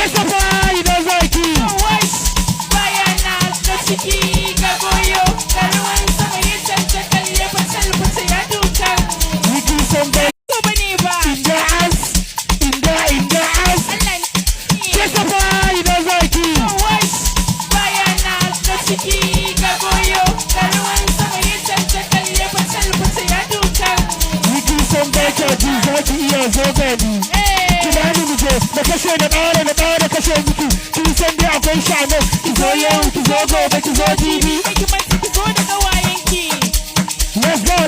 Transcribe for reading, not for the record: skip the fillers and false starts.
safarai da zaki. bayana da ciki ga goyo ga ruwan sama ya canta kalle fasal ya duka. Wiki son bai. Ko bane ba. In the ass. Safarai da zaki. bayana da ciki ga goyo ga ruwan sama ya canta kalle fasal ya duka. Wiki son bai kaji zaki iya zo gani. Tunani mu je da kashe da ƙara kashe muku. Kin san dai akwai shano. Ki zo yau ki zo gobe ki zo jibi. Ki zo daga wayanki. Let's go.